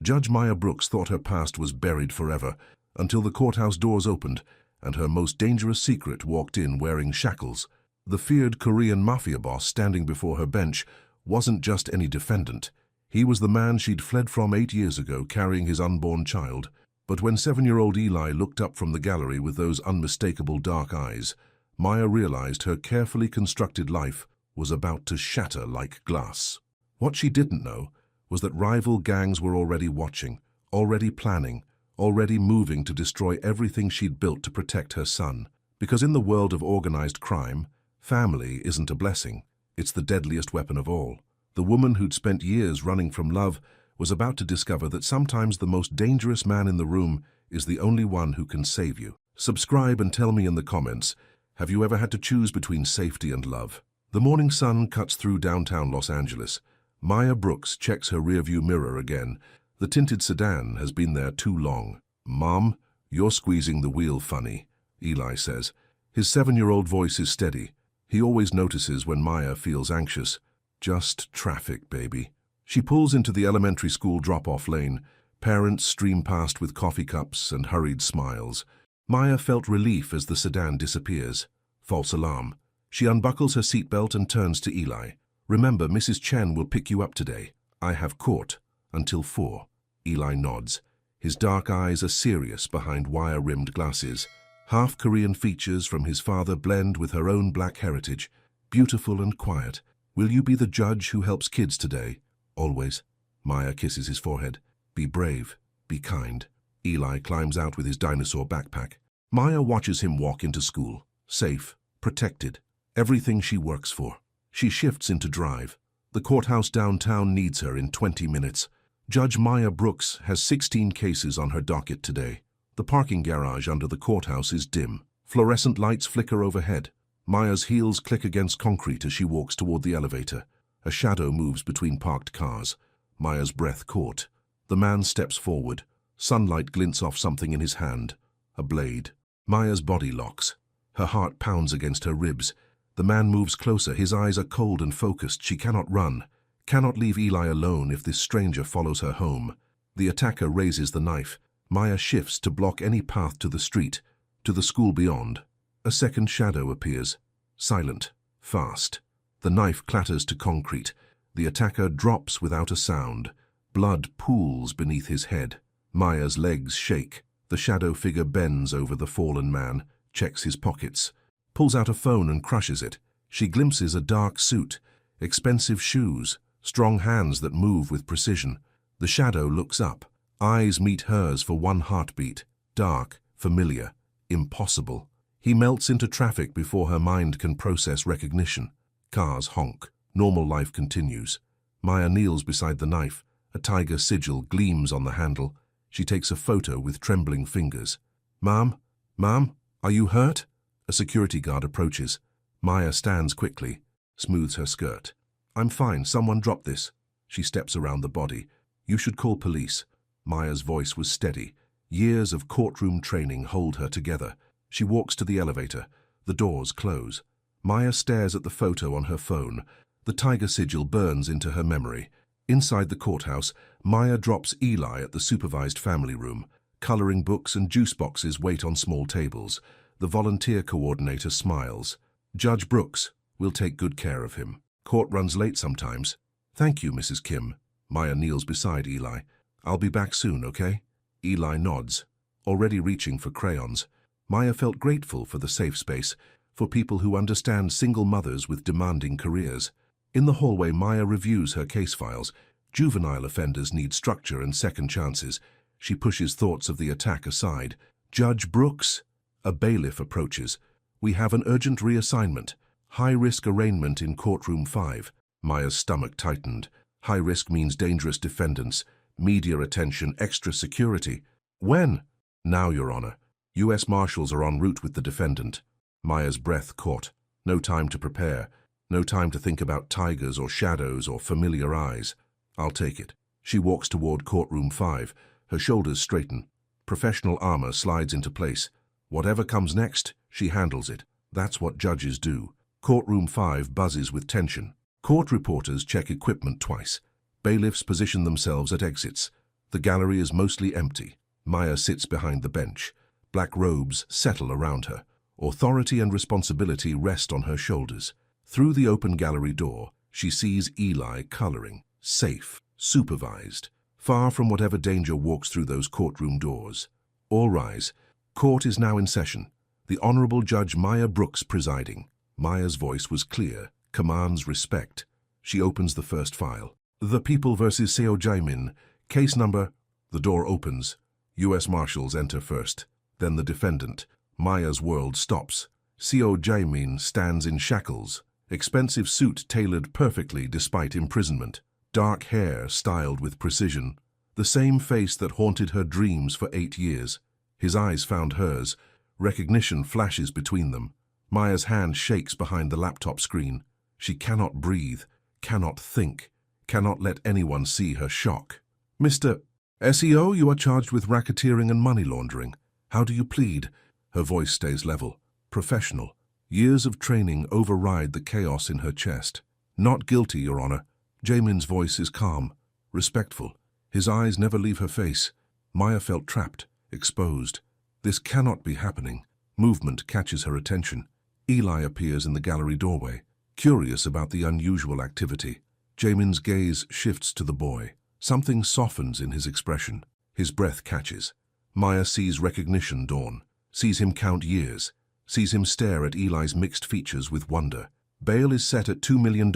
Judge Maya Brooks thought her past was buried forever, until the courthouse doors opened, and her most dangerous secret walked in wearing shackles. The feared Korean Mafia boss standing before her bench wasn't just any defendant. He was the man she'd fled from 8 years ago, carrying his unborn child. But when 7-year-old Eli looked up from the gallery with those unmistakable dark eyes, Maya realized her carefully constructed life was about to shatter like glass. What she didn't know was that rival gangs were already watching, already planning, already moving to destroy everything she'd built to protect her son. Because in the world of organized crime, family isn't a blessing, it's the deadliest weapon of all. The woman who'd spent years running from love was about to discover that sometimes the most dangerous man in the room is the only one who can save you. Subscribe and tell me in the comments, have you ever had to choose between safety and love? The morning sun cuts through downtown Los Angeles. Maya Brooks checks her rearview mirror again. The tinted sedan has been there too long. "Mom, you're squeezing the wheel funny," Eli says. His 7-year-old voice is steady. He always notices when Maya feels anxious. "Just traffic, baby." She pulls into the elementary school drop-off lane. Parents stream past with coffee cups and hurried smiles. Maya felt relief as the sedan disappears. False alarm. She unbuckles her seatbelt and turns to Eli. "Remember, Mrs. Chen will pick you up today. I have court until 4. Eli nods. His dark eyes are serious behind wire-rimmed glasses. Half Korean features from his father blend with her own black heritage. Beautiful and quiet. "Will you be the judge who helps kids today?" "Always." Maya kisses his forehead. "Be brave. Be kind." Eli climbs out with his dinosaur backpack. Maya watches him walk into school. Safe. Protected. Everything she works for. She shifts into drive. The courthouse downtown needs her in 20 minutes. Judge Maya Brooks has 16 cases on her docket today. The parking garage under the courthouse is dim. Fluorescent lights flicker overhead. Maya's heels click against concrete as she walks toward the elevator. A shadow moves between parked cars. Maya's breath caught. The man steps forward. Sunlight glints off something in his hand. A blade. Maya's body locks. Her heart pounds against her ribs. The man moves closer. His eyes are cold and focused. She cannot run. Cannot leave Eli alone if this stranger follows her home. The attacker raises the knife. Maya shifts to block any path to the street, to the school beyond. A second shadow appears. Silent. Fast. The knife clatters to concrete. The attacker drops without a sound. Blood pools beneath his head. Maya's legs shake. The shadow figure bends over the fallen man, checks his pockets, pulls out a phone and crushes it. She glimpses a dark suit, expensive shoes, strong hands that move with precision. The shadow looks up. Eyes meet hers for one heartbeat. Dark, familiar, impossible. He melts into traffic before her mind can process recognition. Cars honk. Normal life continues. Maya kneels beside the knife. A tiger sigil gleams on the handle. She takes a photo with trembling fingers. "Ma'am? Ma'am? Are you hurt?" A security guard approaches. Maya stands quickly, smooths her skirt. "I'm fine. Someone dropped this." She steps around the body. "You should call police." Maya's voice was steady. Years of courtroom training hold her together. She walks to the elevator. The doors close. Maya stares at the photo on her phone. The tiger sigil burns into her memory. Inside the courthouse, Maya drops Eli at the supervised family room. Coloring books and juice boxes wait on small tables. The volunteer coordinator smiles. "Judge Brooks, we'll take good care of him. Court runs late sometimes." "Thank you, Mrs. Kim." Maya kneels beside Eli. "I'll be back soon, okay?" Eli nods, already reaching for crayons. Maya felt grateful for the safe space, for people who understand single mothers with demanding careers. In the hallway, Maya reviews her case files. Juvenile offenders need structure and second chances. She pushes thoughts of the attack aside. "Judge Brooks?" A bailiff approaches. "We have an urgent reassignment. High-risk arraignment in courtroom 5. Maya's stomach tightened. High risk means dangerous defendants, media attention, extra security. "When?" "Now, Your Honor. U.S. Marshals are en route with the defendant." Maya's breath caught. No time to prepare. No time to think about tigers or shadows or familiar eyes. "I'll take it." She walks toward courtroom 5. Her shoulders straighten. Professional armor slides into place. Whatever comes next, she handles it. That's what judges do. Courtroom 5 buzzes with tension. Court reporters check equipment twice. Bailiffs position themselves at exits. The gallery is mostly empty. Maya sits behind the bench. Black robes settle around her. Authority and responsibility rest on her shoulders. Through the open gallery door, she sees Eli coloring, safe, supervised, far from whatever danger walks through those courtroom doors. All rise. Court is now in session. The Honorable Judge Maya Brooks presiding. Maya's voice was clear, commands respect. She opens the first file. The People versus Seo Jae-min. Case number. The door opens. U.S. Marshals enter first. Then the defendant. Maya's world stops. Seo Jae-min stands in shackles. Expensive suit tailored perfectly despite imprisonment. Dark hair styled with precision. The same face that haunted her dreams for 8 years. His eyes found hers. Recognition flashes between them. Maya's hand shakes behind the laptop screen. She cannot breathe, cannot think, cannot let anyone see her shock. Mr. SEO, you are charged with racketeering and money laundering. How do you plead? Her voice stays level, professional. Years of training override the chaos in her chest. Not guilty, Your Honor. Jaemin's voice is calm, respectful. His eyes never leave her face. Maya felt trapped, exposed. This cannot be happening. Movement catches her attention. Eli appears in the gallery doorway, curious about the unusual activity. Jaemin's gaze shifts to the boy. Something softens in his expression. His breath catches. Maya sees recognition dawn, sees him count years, sees him stare at Eli's mixed features with wonder. Bail is set at $2 million.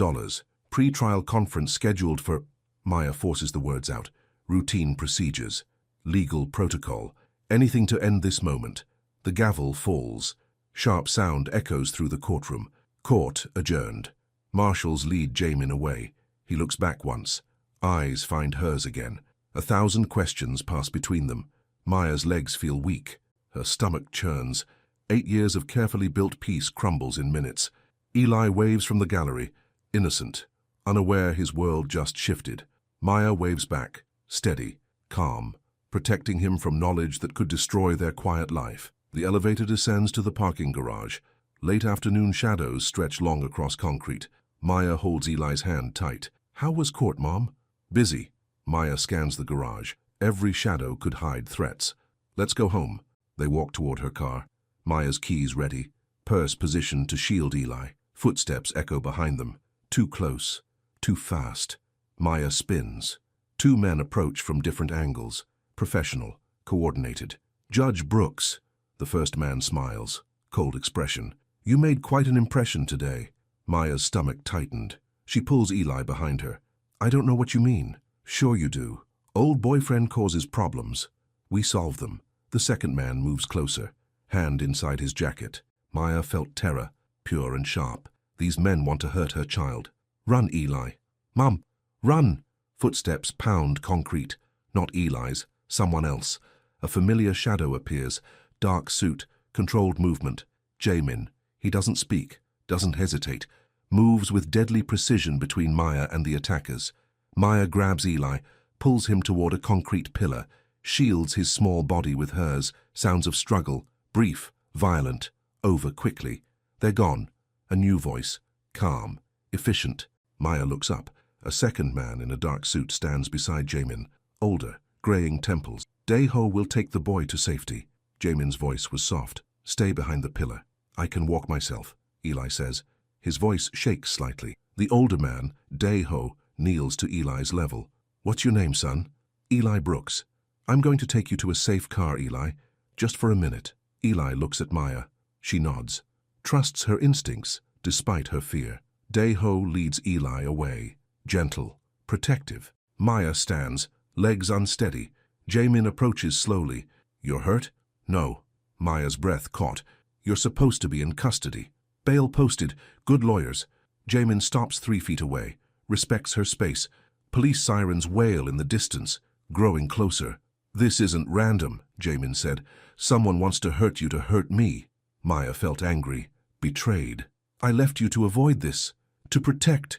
Pre-trial conference scheduled for... Maya forces the words out. Routine procedures. Legal protocol. Anything to end this moment. The gavel falls. Sharp sound echoes through the courtroom. Court adjourned. Marshals lead Jaemin away. He looks back once. Eyes find hers again. 1,000 questions pass between them. Maya's legs feel weak. Her stomach churns. 8 years of carefully built peace crumbles in minutes. Eli waves from the gallery, innocent, unaware his world just shifted. Maya waves back, steady, calm, protecting him from knowledge that could destroy their quiet life. The elevator descends to the parking garage. Late afternoon shadows stretch long across concrete. Maya holds Eli's hand tight. How was court, Mom? Busy. Maya scans the garage. Every shadow could hide threats. Let's go home. They walk toward her car. Maya's keys ready. Purse positioned to shield Eli. Footsteps echo behind them. Too close. Too fast. Maya spins. 2 men approach from different angles. Professional. Coordinated. Judge Brooks. The first man smiles. Cold expression. You made quite an impression today. Maya's stomach tightened. She pulls Eli behind her. I don't know what you mean. Sure you do. Old boyfriend causes problems. We solve them. The second man moves closer. Hand inside his jacket. Maya felt terror, pure and sharp. These men want to hurt her child. Run, Eli. Mom, run! Footsteps pound concrete. Not Eli's, someone else. A familiar shadow appears. Dark suit, controlled movement. Jaemin. He doesn't speak, doesn't hesitate. Moves with deadly precision between Maya and the attackers. Maya grabs Eli, pulls him toward a concrete pillar, shields his small body with hers. Sounds of struggle. Brief, violent, over quickly. They're gone. A new voice. Calm, efficient. Maya looks up. A second man in a dark suit stands beside Jaemin. Older, graying temples. Dae-ho will take the boy to safety. Jaemin's voice was soft. Stay behind the pillar. I can walk myself, Eli says. His voice shakes slightly. The older man, Dae-ho, kneels to Eli's level. What's your name, son? Eli Brooks. I'm going to take you to a safe car, Eli. Just for a minute. Eli looks at Maya. She nods. Trusts her instincts, despite her fear. Dae-ho leads Eli away. Gentle, protective. Maya stands, legs unsteady. Jaemin approaches slowly. You're hurt? No. Maya's breath caught. You're supposed to be in custody. Bail posted. Good lawyers. Jaemin stops 3 feet away. Respects her space. Police sirens wail in the distance, growing closer. This isn't random, Jaemin said. Someone wants to hurt you to hurt me. Maya felt angry, betrayed. I left you to avoid this. To protect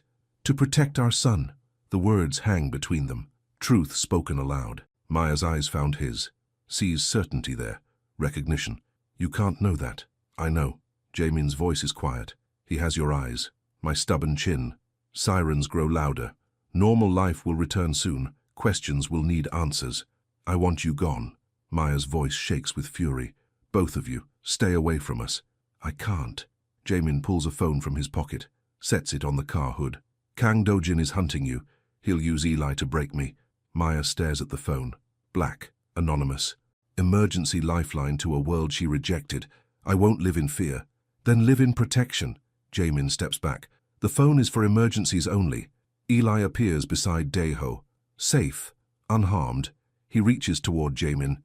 our son. The words hang between them. Truth spoken aloud. Maya's eyes found his. Sees certainty there. Recognition. You can't know that. I know. Jaemin's voice is quiet. He has your eyes. My stubborn chin. Sirens grow louder. Normal life will return soon. Questions will need answers. I want you gone. Maya's voice shakes with fury. Both of you, stay away from us. I can't. Jamin pulls a phone from his pocket, sets it on the car hood. Kang Dojin is hunting you. He'll use Eli to break me. Maya stares at the phone. Black, anonymous. Emergency lifeline to a world she rejected. I won't live in fear. Then live in protection. Jamin steps back. The phone is for emergencies only. Eli appears beside Daeho. Safe, unharmed. He reaches toward Jamin.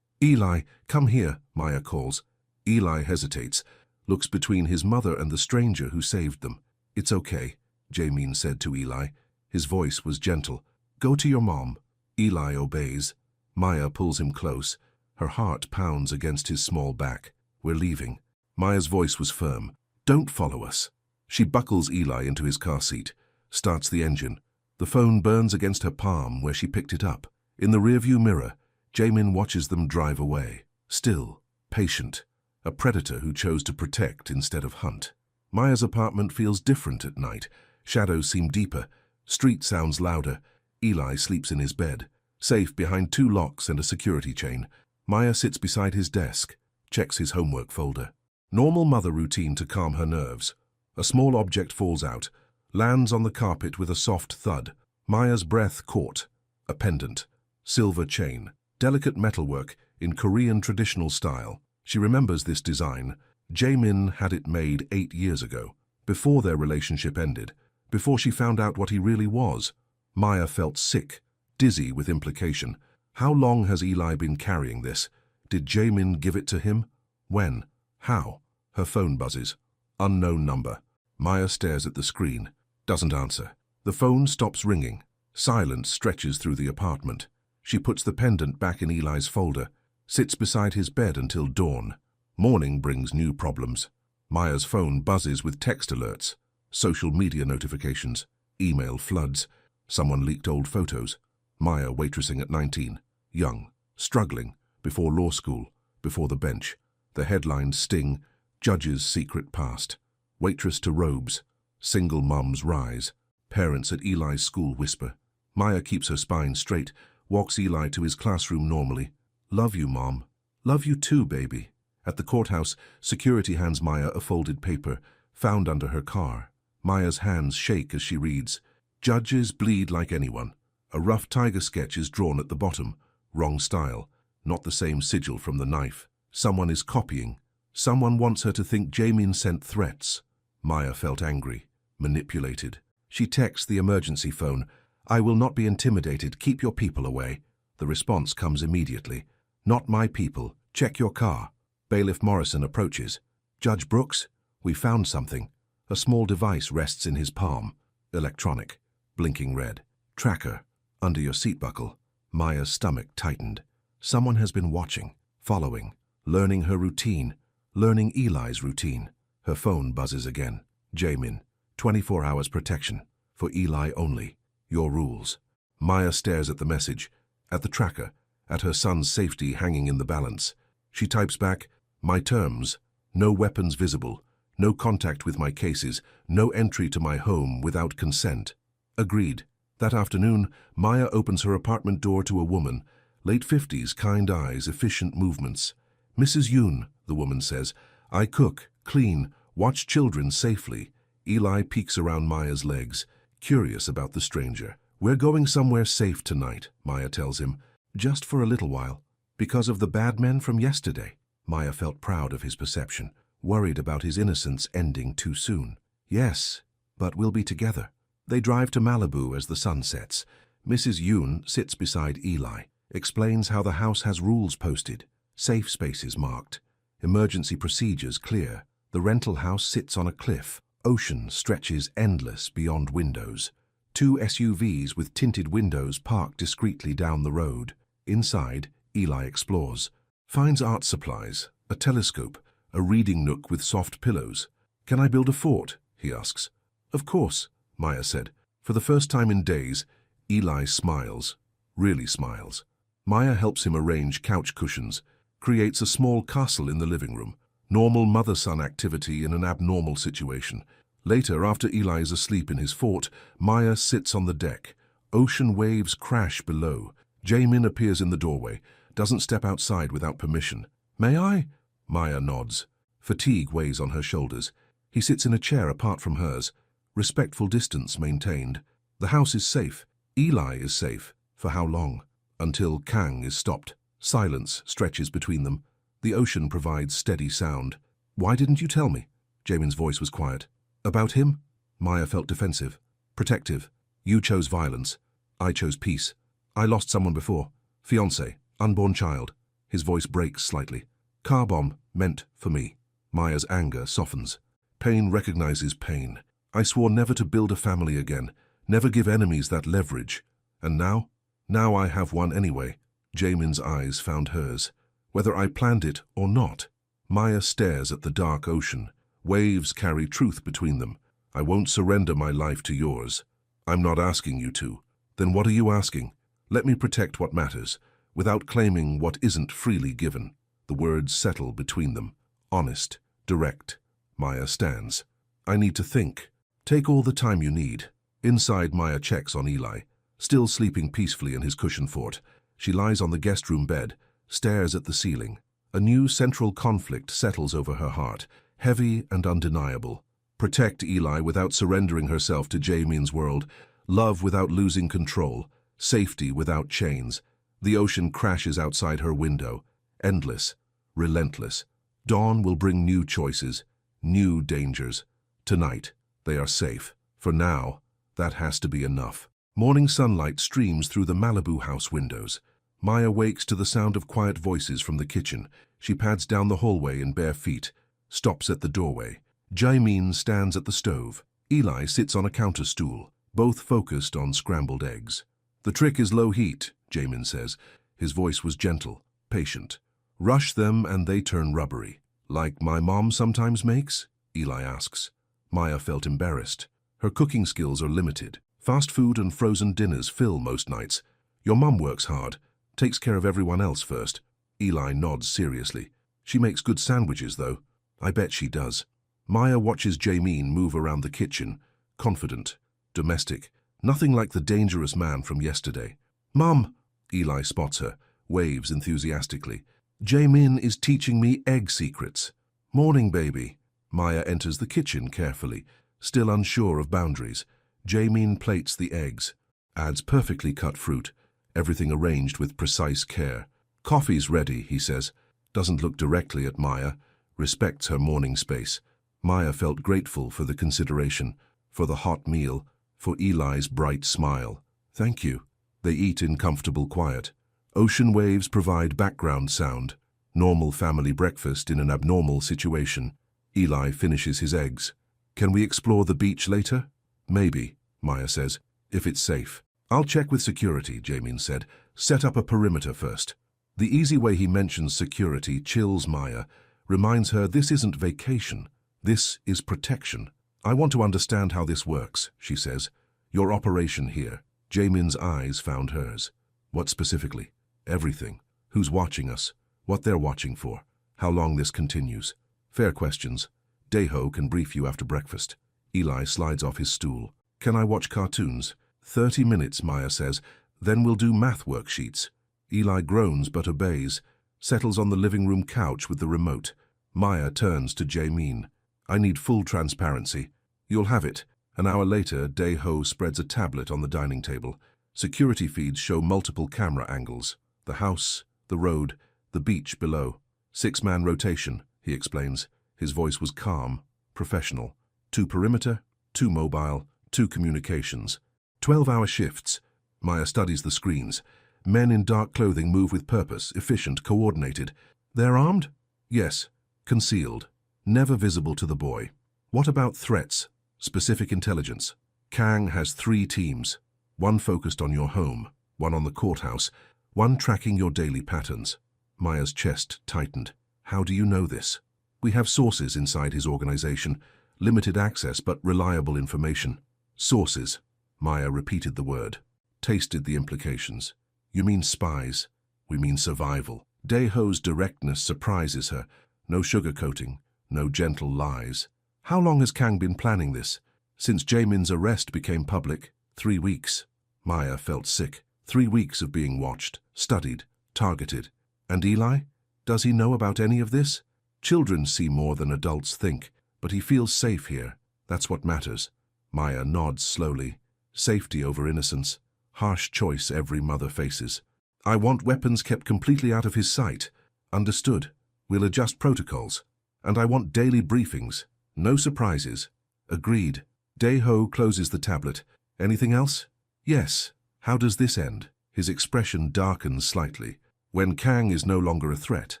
Eli, come here, Maya calls. Eli hesitates, looks between his mother and the stranger who saved them. It's okay, Jamin said to Eli. His voice was gentle. Go to your mom. Eli obeys. Maya pulls him close. Her heart pounds against his small back. We're leaving. Maya's voice was firm. Don't follow us. She buckles Eli into his car seat, starts the engine. The phone burns against her palm where she picked it up. In the rearview mirror, Jamin watches them drive away. Still, patient. A predator who chose to protect instead of hunt. Maya's apartment feels different at night. Shadows seem deeper. Street sounds louder. Eli sleeps in his bed, safe behind 2 locks and a security chain. Maya sits beside his desk, checks his homework folder. Normal mother routine to calm her nerves. A small object falls out, lands on the carpet with a soft thud. Maya's breath caught. A pendant. Silver chain. Delicate metalwork in Korean traditional style. She remembers this design. Jamin had it made 8 years ago, before their relationship ended, before she found out what he really was. Maya felt sick, dizzy with implication. How long has Eli been carrying this? Did Jamin give it to him? When? How? Her phone buzzes. Unknown number. Maya stares at the screen. Doesn't answer. The phone stops ringing. Silence stretches through the apartment. She puts the pendant back in Eli's folder, sits beside his bed until dawn. Morning brings new problems. Maya's phone buzzes with text alerts, social media notifications, email floods. Someone leaked old photos. Maya waitressing at 19, young, struggling, before law school, before the bench. The headlines sting, judge's secret past. Waitress to robes. Single mums rise. Parents at Eli's school whisper. Maya keeps her spine straight, walks Eli to his classroom normally. Love you, Mom. Love you too, baby. At the courthouse, security hands Maya a folded paper, found under her car. Maya's hands shake as she reads. Judges bleed like anyone. A rough tiger sketch is drawn at the bottom. Wrong style. Not the same sigil from the knife. Someone is copying. Someone wants her to think Jamin sent threats. Maya felt angry, manipulated. She texts the emergency phone. I will not be intimidated. Keep your people away. The response comes immediately. Not my people. Check your car. Bailiff Morrison approaches. Judge Brooks, we found something. A small device rests in his palm. Electronic. Blinking red. Tracker. Under your seat buckle. Maya's stomach tightened. Someone has been watching, following, learning her routine, learning Eli's routine. Her phone buzzes again. Jamin. 24 hours protection. For Eli only. Your rules. Maya stares at the message, at the tracker, at her son's safety hanging in the balance. She types back, my terms. No weapons visible. No contact with my cases. No entry to my home without consent. Agreed. That afternoon, Maya opens her apartment door to a woman. Late 50s, kind eyes, efficient movements. Mrs. Yoon, the woman says, I cook, clean, watch children safely. Eli peeks around Maya's legs, curious about the stranger. We're going somewhere safe tonight, Maya tells him. Just for a little while. Because of the bad men from yesterday. Maya felt proud of his perception, worried about his innocence ending too soon. Yes, but we'll be together. They drive to Malibu as the sun sets. Mrs. Yoon sits beside Eli, explains how the house has rules posted, safe spaces marked, emergency procedures clear. The rental house sits on a cliff. Ocean stretches endless beyond windows. 2 SUVs with tinted windows park discreetly down the road. Inside, Eli explores. Finds art supplies, a telescope, a reading nook with soft pillows. Can I build a fort? He asks. Of course, Maya said. For the first time in days, Eli smiles, really smiles. Maya helps him arrange couch cushions, creates a small castle in the living room. Normal mother-son activity in an abnormal situation. Later, after Eli is asleep in his fort, Maya sits on the deck, Ocean waves crash below. Jaemin appears in the doorway, doesn't step outside without permission. "May I?" Maya nods. Fatigue weighs on her shoulders. He sits in a chair apart from hers. Respectful distance maintained. The house is safe. Eli is safe. For how long? Until Kang is stopped. Silence stretches between them. The ocean provides steady sound. "Why didn't you tell me?" Jaemin's voice was quiet. "About him?" Maya felt defensive. Protective. "You chose violence. I chose peace. I lost someone before. Fiancé, unborn child." His voice breaks slightly. "Car bomb meant for me." Maya's anger softens. Pain recognizes pain. "I swore never to build a family again, never give enemies that leverage. And now? Now I have one anyway." Jaemin's eyes found hers. "Whether I planned it or not." Maya stares at the dark ocean. Waves carry truth between them. "I won't surrender my life to yours." "I'm not asking you to." "Then what are you asking?" "Let me protect what matters, without claiming what isn't freely given." The words settle between them. Honest, direct. Maya stands. "I need to think." "Take all the time you need." Inside, Maya checks on Eli, still sleeping peacefully in his cushion fort. She lies on the guest room bed, stares at the ceiling. A new central conflict settles over her heart, heavy and undeniable. Protect Eli without surrendering herself to Jaemin's world. Love without losing control. Safety without chains. The ocean crashes outside her window. Endless. Relentless. Dawn will bring new choices. New dangers. Tonight, they are safe. For now, that has to be enough. Morning sunlight streams through the Malibu house windows. Maya wakes to the sound of quiet voices from the kitchen. She pads down the hallway in bare feet, stops at the doorway. Jaemin stands at the stove. Eli sits on a counter stool, both focused on scrambled eggs. "The trick is low heat," Jaemin says. His voice was gentle, patient. "Rush them and they turn rubbery." "Like my mom sometimes makes?" Eli asks. Maya felt embarrassed. Her cooking skills are limited. Fast food and frozen dinners fill most nights. "Your mom works hard, takes care of everyone else first." Eli nods seriously. "She makes good sandwiches, though." "I bet she does." Maya watches Jaemin move around the kitchen, confident, domestic, nothing like the dangerous man from yesterday. "Mom!" Eli spots her, waves enthusiastically. "Jaemin is teaching me egg secrets." "Morning, baby." Maya enters the kitchen carefully, still unsure of boundaries. Jaemin plates the eggs, adds perfectly cut fruit, everything arranged with precise care. "Coffee's ready," he says. Doesn't look directly at Maya, respects her morning space. Maya felt grateful for the consideration, for the hot meal, for Eli's bright smile. "Thank you." They eat in comfortable quiet. Ocean waves provide background sound. Normal family breakfast in an abnormal situation. Eli finishes his eggs. "Can we explore the beach later?" "Maybe," Maya says, "if it's safe." "I'll check with security," Jaemin said. "Set up a perimeter first." The easy way he mentions security chills Maya, reminds her this isn't vacation. This is protection. "I want to understand how this works," she says. "Your operation here." Jaemin's eyes found hers. "What specifically?" "Everything. Who's watching us? What they're watching for? How long this continues?" "Fair questions. Daeho can brief you after breakfast." Eli slides off his stool. "Can I watch cartoons?" 30 minutes, Maya says. "Then we'll do math worksheets." Eli groans but obeys, settles on the living room couch with the remote. Maya turns to Jaemin. "I need full transparency." "You'll have it." An hour later, Daeho spreads a tablet on the dining table. Security feeds show multiple camera angles. The house, the road, the beach below. 6-man rotation, he explains. His voice was calm, professional. 2 perimeter, 2 mobile, 2 communications. 12-hour shifts. Maya studies the screens. Men in dark clothing move with purpose, efficient, coordinated. "They're armed?" "Yes. Concealed. Never visible to the boy." "What about threats? Specific intelligence?" "Kang has 3 teams. 1 focused on your home, 1 on the courthouse, 1 tracking your daily patterns." Maya's chest tightened. "How do you know this?" "We have sources inside his organization. Limited access but reliable information." "Sources." Maya repeated the word. Tasted the implications. "You mean spies?" "We mean survival." Daeho's directness surprises her. No sugarcoating, no gentle lies. "How long has Kang been planning this?" "Since Jaemin's arrest became public. 3 weeks." Maya felt sick. 3 weeks of being watched, studied, targeted. And Eli? Does he know about any of this? Children see more than adults think, but he feels safe here. That's what matters. Maya nods slowly. Safety over innocence. Harsh choice every mother faces. I want weapons kept completely out of his sight. Understood. We'll adjust protocols. And I want daily briefings. No surprises. Agreed. Dae-ho closes the tablet. Anything else? Yes. How does this end? His expression darkens slightly. When Kang is no longer a threat.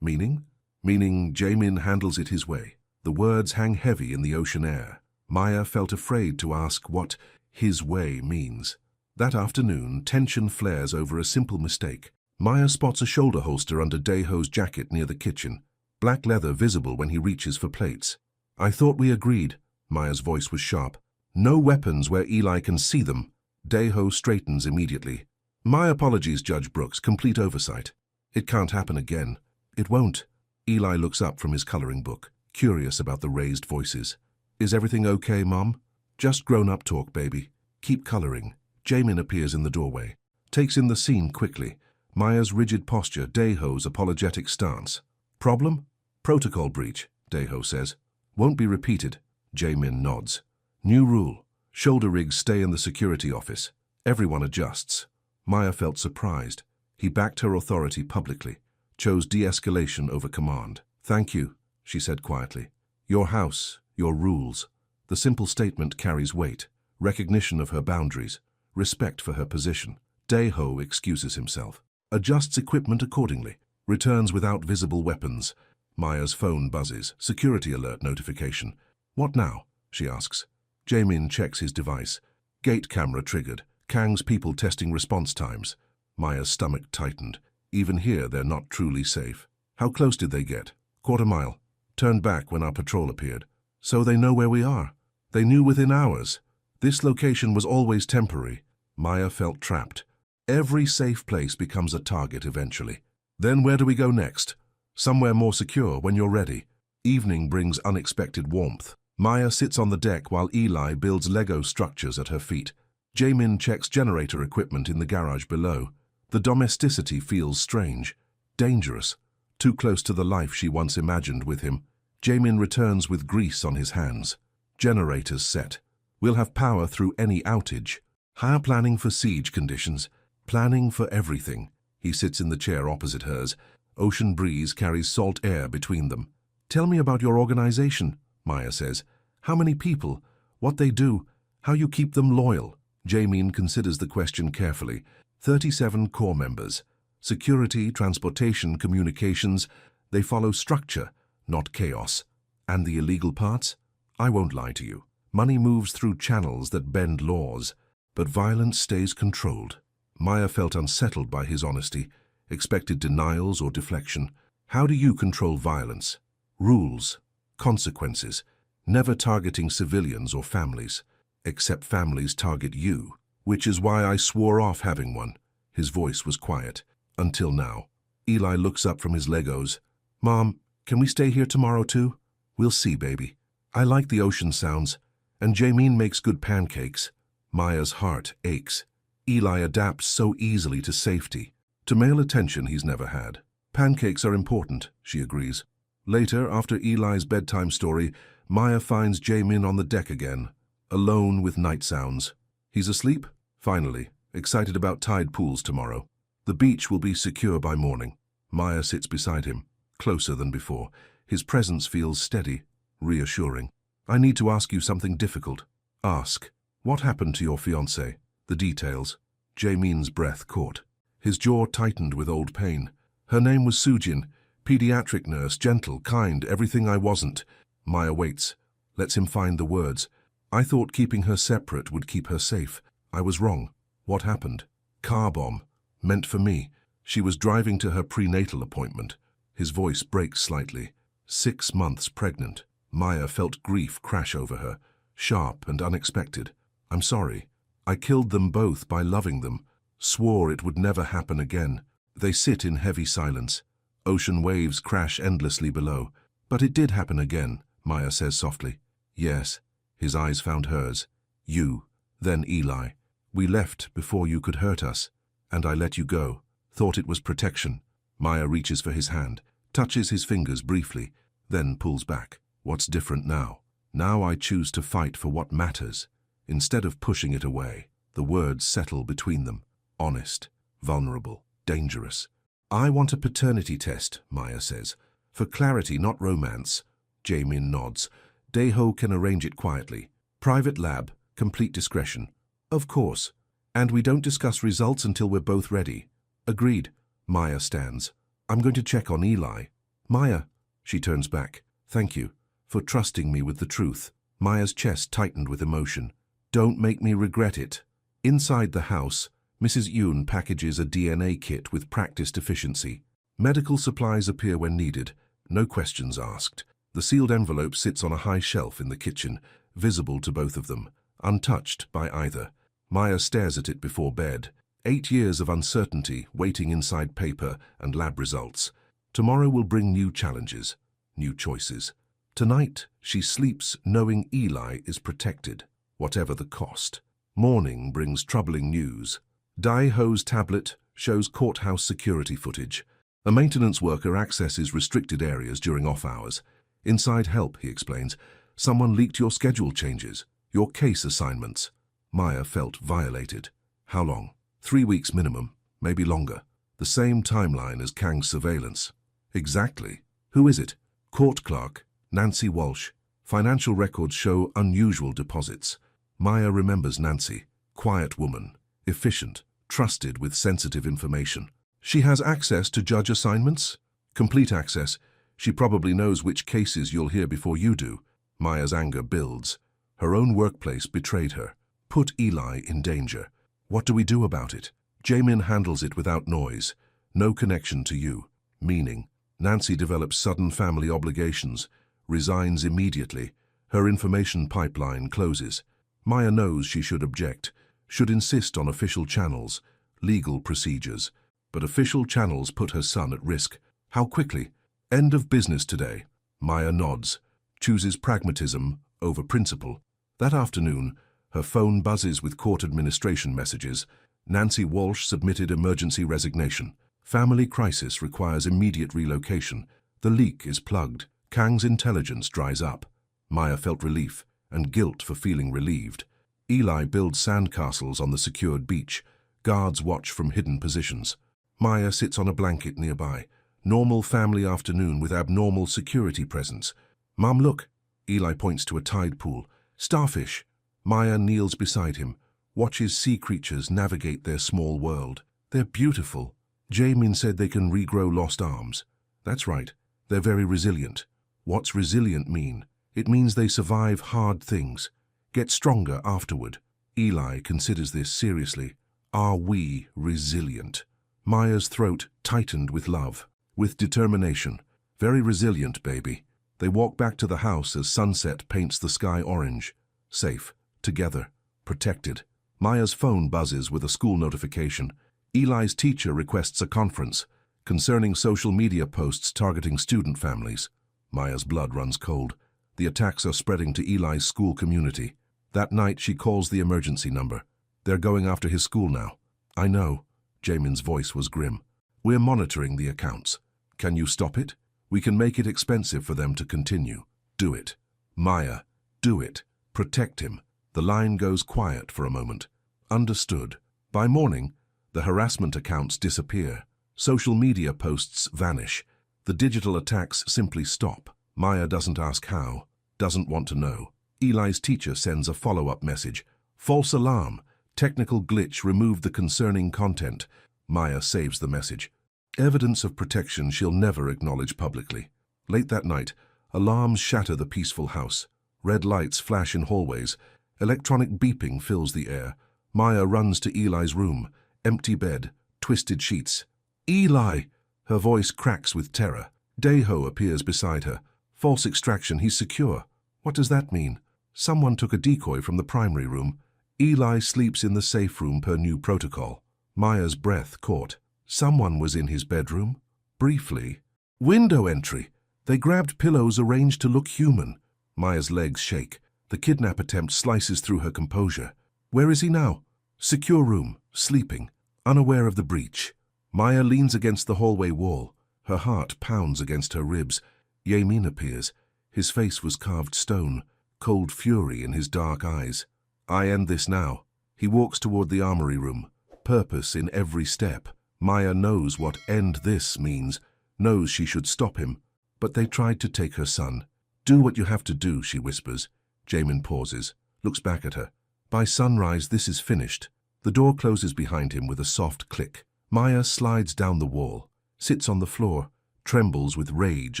Meaning? Meaning Jae-min handles it his way. The words hang heavy in the ocean air. Maya felt afraid to ask what his way means. That afternoon, tension flares over a simple mistake. Maya spots a shoulder holster under Dae-ho's jacket near the kitchen. Black leather visible when he reaches for plates. I thought we agreed. Maya's voice was sharp. No weapons where Eli can see them. Dae-ho straightens immediately. My apologies, Judge Brooks. Complete oversight. It can't happen again. It won't. Eli looks up from his coloring book, curious about the raised voices. Is everything okay, Mom? Just grown-up talk, baby. Keep coloring. Jae-min appears in the doorway. Takes in the scene quickly. Maya's rigid posture, Dae-ho's apologetic stance. Problem? Protocol breach, Dae-ho says. Won't be repeated. Jae-min nods. New rule. Shoulder rigs stay in the security office. Everyone adjusts. Maya felt surprised. He backed her authority publicly. Chose de-escalation over command. Thank you, she said quietly. Your house, your rules. The simple statement carries weight. Recognition of her boundaries. Respect for her position. Dae-ho excuses himself. Adjusts equipment accordingly. Returns without visible weapons. Maya's phone buzzes. Security alert notification. What now? She asks. Jae-min checks his device. Gate camera triggered. Kang's people testing response times. Maya's stomach tightened. Even here, they're not truly safe. How close did they get? 1/4 mile. Turned back when our patrol appeared. So they know where we are. They knew within hours. This location was always temporary. Maya felt trapped. Every safe place becomes a target eventually. Then where do we go next? Somewhere more secure when you're ready. Evening brings unexpected warmth. Maya sits on the deck while Eli builds Lego structures at her feet. Jae-min checks generator equipment in the garage below. The domesticity feels strange, dangerous, too close to the life she once imagined with him. Jae-min returns with grease on his hands. Generators set. We'll have power through any outage. Higher planning for siege conditions. Planning for everything. He sits in the chair opposite hers. Ocean breeze carries salt air between them. Tell me about your organization, Maya says. How many people? What they do? How you keep them loyal? Jae-min considers the question carefully. 37 core members. Security, transportation, communications. They follow structure, not chaos. And the illegal parts? I won't lie to you. Money moves through channels that bend laws, but violence stays controlled. Maya felt unsettled by his honesty, expected denials or deflection. How do you control violence? Rules, consequences, never targeting civilians or families, except families target you, which is why I swore off having one. His voice was quiet, until now. Eli looks up from his Legos. Mom, can we stay here tomorrow too? We'll see, baby. I like the ocean sounds, and Jae-min makes good pancakes. Maya's heart aches. Eli adapts so easily to safety, to male attention he's never had. Pancakes are important, she agrees. Later, after Eli's bedtime story, Maya finds Jae-min on the deck again, alone with night sounds. He's asleep? Finally, excited about tide pools tomorrow. The beach will be secure by morning. Maya sits beside him, closer than before. His presence feels steady, reassuring. I need to ask you something difficult. Ask. What happened to your fiancée? The details. Jae-min's breath caught. His jaw tightened with old pain. Her name was Sujin, pediatric nurse, gentle, kind, everything I wasn't. Maya waits. Lets him find the words. I thought keeping her separate would keep her safe. I was wrong. What happened? Car bomb. Meant for me. She was driving to her prenatal appointment. His voice breaks slightly. 6 months pregnant. Maya felt grief crash over her, sharp and unexpected. I'm sorry. I killed them both by loving them. Swore it would never happen again. They sit in heavy silence. Ocean waves crash endlessly below. But it did happen again, Maya says softly. Yes. His eyes found hers. You. Then Eli. We left before you could hurt us, and I let you go. Thought it was protection. Maya reaches for his hand, touches his fingers briefly, then pulls back. What's different now? Now I choose to fight for what matters. Instead of pushing it away, the words settle between them. Honest, vulnerable, dangerous. I want a paternity test, Maya says. For clarity, not romance. Jaemin nods. Daeho can arrange it quietly. Private lab, complete discretion. Of course. And we don't discuss results until we're both ready. Agreed. Maya stands. I'm going to check on Eli. Maya. She turns back. Thank you for trusting me with the truth. Maya's chest tightened with emotion. Don't make me regret it. Inside the house, Mrs. Yoon packages a DNA kit with practiced efficiency. Medical supplies appear when needed, no questions asked. The sealed envelope sits on a high shelf in the kitchen, visible to both of them, untouched by either. Maya stares at it before bed. 8 years of uncertainty waiting inside paper and lab results. Tomorrow will bring new challenges, new choices. Tonight, she sleeps knowing Eli is protected, whatever the cost. Morning brings troubling news. Daeho's tablet shows courthouse security footage. A maintenance worker accesses restricted areas during off hours. Inside help, he explains. Someone leaked your schedule changes, your case assignments. Maya felt violated. How long? 3 weeks minimum, maybe longer. The same timeline as Kang's surveillance. Exactly. Who is it? Court clerk, Nancy Walsh. Financial records show unusual deposits. Maya remembers Nancy. Quiet woman, efficient, trusted with sensitive information. She has access to judge assignments? Complete access. She probably knows which cases you'll hear before you do. Maya's anger builds. Her own workplace betrayed her. Put Eli in danger. What do we do about it? Jaemin handles it without noise. No connection to you. Meaning, Nancy develops sudden family obligations, resigns immediately. Her information pipeline closes. Maya knows she should object, should insist on official channels, legal procedures. But official channels put her son at risk. How quickly? End of business today. Maya nods, chooses pragmatism over principle. That afternoon, her phone buzzes with court administration messages. Nancy Walsh submitted emergency resignation. Family crisis requires immediate relocation. The leak is plugged. Kang's intelligence dries up. Maya felt relief and guilt for feeling relieved. Eli builds sandcastles on the secured beach. Guards watch from hidden positions. Maya sits on a blanket nearby. Normal family afternoon with abnormal security presence. Mom, look. Eli points to a tide pool. Starfish. Maya kneels beside him, watches sea creatures navigate their small world. They're beautiful. Jaemin said they can regrow lost arms. That's right. They're very resilient. What's resilient mean? It means they survive hard things, get stronger afterward. Eli considers this seriously. Are we resilient? Maya's throat tightened with love, with determination. Very resilient, baby. They walk back to the house as sunset paints the sky orange. Safe, together, protected. Maya's phone buzzes with a school notification. Eli's teacher requests a conference concerning social media posts targeting student families. Maya's blood runs cold. The attacks are spreading to Eli's school community. That night, she calls the emergency number. They're going after his school now. I know. Jaemin's voice was grim. We're monitoring the accounts. Can you stop it? We can make it expensive for them to continue. Do it. Maya, do it. Protect him. The line goes quiet for a moment. Understood. By morning, the harassment accounts disappear. Social media posts vanish. The digital attacks simply stop. Maya doesn't ask how, doesn't want to know. Eli's teacher sends a follow-up message. False alarm. Technical glitch removed the concerning content. Maya saves the message. Evidence of protection she'll never acknowledge publicly. Late that night, alarms shatter the peaceful house. Red lights flash in hallways. Electronic beeping fills the air. Maya runs to Eli's room. Empty bed, twisted sheets. Eli! Her voice cracks with terror. Daeho appears beside her. False extraction, he's secure. What does that mean? Someone took a decoy from the primary room. Eli sleeps in the safe room per new protocol. Maya's breath caught. Someone was in his bedroom? Briefly. Window entry. They grabbed pillows arranged to look human. Maya's legs shake. The kidnap attempt slices through her composure. Where is he now? Secure room, sleeping, unaware of the breach. Maya leans against the hallway wall. Her heart pounds against her ribs. Jamin appears. His face was carved stone, cold fury in his dark eyes. I end this now. He walks toward the armory room, purpose in every step. Maya knows what end this means, knows she should stop him. But they tried to take her son. Do what you have to do, she whispers. Jamin pauses, looks back at her. By sunrise, this is finished. The door closes behind him with a soft click. Maya slides down the wall, sits on the floor, trembles with rage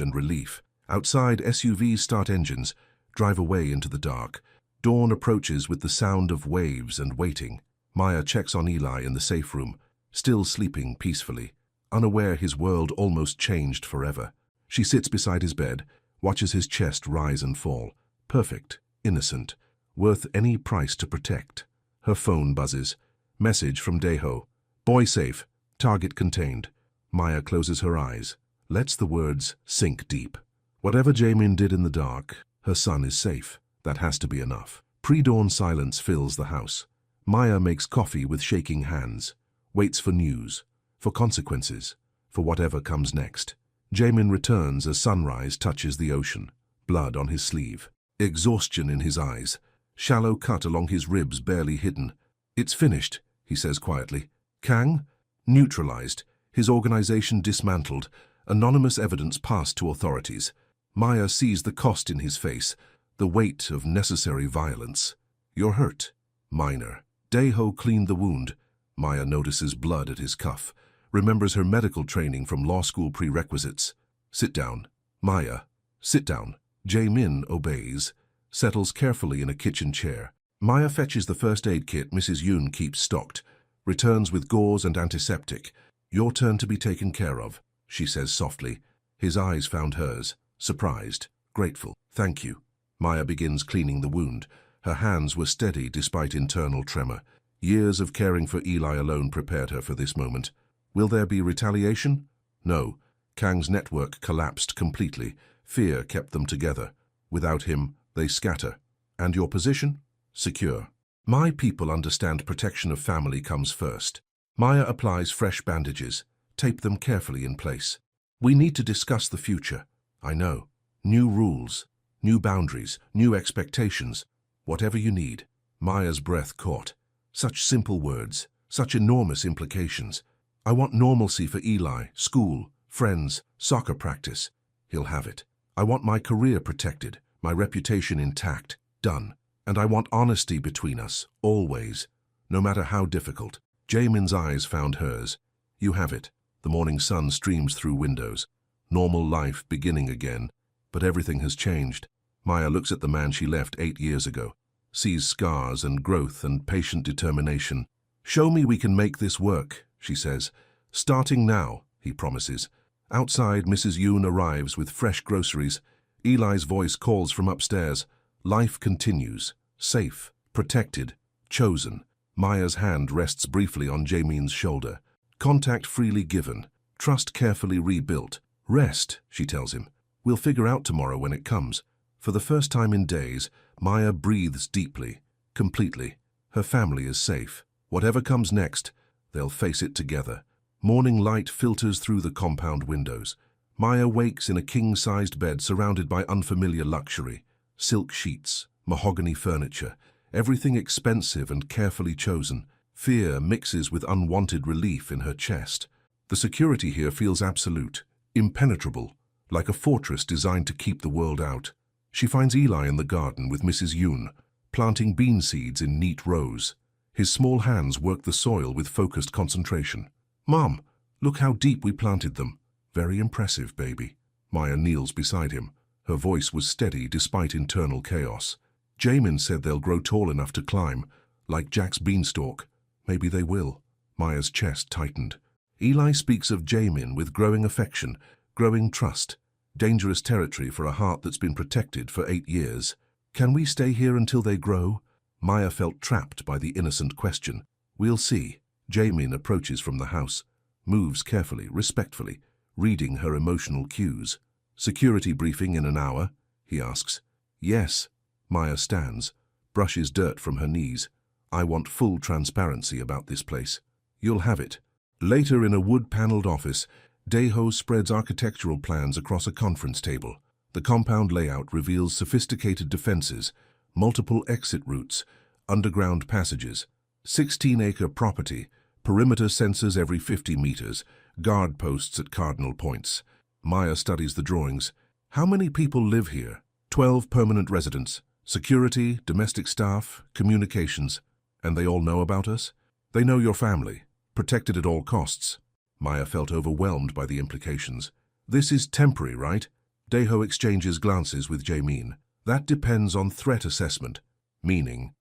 and relief. Outside, SUVs start engines, drive away into the dark. Dawn approaches with the sound of waves and waiting. Maya checks on Eli in the safe room, still sleeping peacefully, unaware his world almost changed forever. She sits beside his bed, watches his chest rise and fall. Perfect, innocent, worth any price to protect. Her phone buzzes. Message from Deho. Boy safe, target contained. Maya closes her eyes, lets the words sink deep. Whatever Jamin did in the dark, her son is safe. That has to be enough. Pre-dawn silence fills the house. Maya makes coffee with shaking hands, waits for news, for consequences, for whatever comes next. Jamin returns as sunrise touches the ocean, blood on his sleeve, exhaustion in his eyes, shallow cut along his ribs barely hidden. It's finished, he says quietly. Kang? Neutralized, his organization dismantled, anonymous evidence passed to authorities. Maya sees the cost in his face, the weight of necessary violence. You're hurt. Minor. Deho cleaned the wound. Maya notices blood at his cuff, remembers her medical training from law school prerequisites. Sit down. Maya. Sit down. Jamin obeys, settles carefully in a kitchen chair. Maya fetches the first aid kit Mrs. Yoon keeps stocked, returns with gauze and antiseptic. Your turn to be taken care of, she says softly. His eyes found hers, surprised, grateful. Thank you. Maya begins cleaning the wound. Her hands were steady despite internal tremor. Years of caring for Eli alone prepared her for this moment. Will there be retaliation? No. Kang's network collapsed completely. Fear kept them together. Without him, they scatter. And your position? Secure. My people understand protection of family comes first. Maya applies fresh bandages, tape them carefully in place. We need to discuss the future. I know. New rules, new boundaries, new expectations. Whatever you need. Maya's breath caught. Such simple words, such enormous implications. I want normalcy for Eli, school, friends, soccer practice. He'll have it. I want my career protected, my reputation intact, done. And I want honesty between us, always, no matter how difficult. Jamin's eyes found hers. You have it. The morning sun streams through windows. Normal life beginning again. But everything has changed. Maya looks at the man she left 8 years ago, sees scars and growth and patient determination. Show me we can make this work, she says. Starting now, he promises. Outside, Mrs. Yoon arrives with fresh groceries. Eli's voice calls from upstairs. Life continues. Safe, protected, chosen. Maya's hand rests briefly on Jamin's shoulder. Contact freely given. Trust carefully rebuilt. Rest, she tells him. We'll figure out tomorrow when it comes. For the first time in days, Maya breathes deeply, completely. Her family is safe. Whatever comes next, they'll face it together. Morning light filters through the compound windows. Maya wakes in a king-sized bed surrounded by unfamiliar luxury. Silk sheets, mahogany furniture, everything expensive and carefully chosen. Fear mixes with unwanted relief in her chest. The security here feels absolute, impenetrable, like a fortress designed to keep the world out. She finds Eli in the garden with Mrs. Yoon, planting bean seeds in neat rows. His small hands work the soil with focused concentration. Mom, look how deep we planted them. Very impressive, baby. Maya kneels beside him. Her voice was steady despite internal chaos. Jamin said they'll grow tall enough to climb, like Jack's beanstalk. Maybe they will. Maya's chest tightened. Eli speaks of Jamin with growing affection, growing trust. Dangerous territory for a heart that's been protected for 8 years. Can we stay here until they grow? Maya felt trapped by the innocent question. We'll see. Jamin approaches from the house, moves carefully, respectfully, reading her emotional cues. Security briefing in an hour? He asks. Yes. Maya stands, brushes dirt from her knees. I want full transparency about this place. You'll have it. Later, in a wood-paneled office, Daeho spreads architectural plans across a conference table. The compound layout reveals sophisticated defenses, multiple exit routes, underground passages, 16-acre property, perimeter sensors every 50 meters, guard posts at cardinal points. Maya studies the drawings. How many people live here? 12 permanent residents. Security, domestic staff, communications. And they all know about us? They know your family. Protected at all costs. Maya felt overwhelmed by the implications. This is temporary, right? Daeho exchanges glances with Jae-min. That depends on threat assessment. Meaning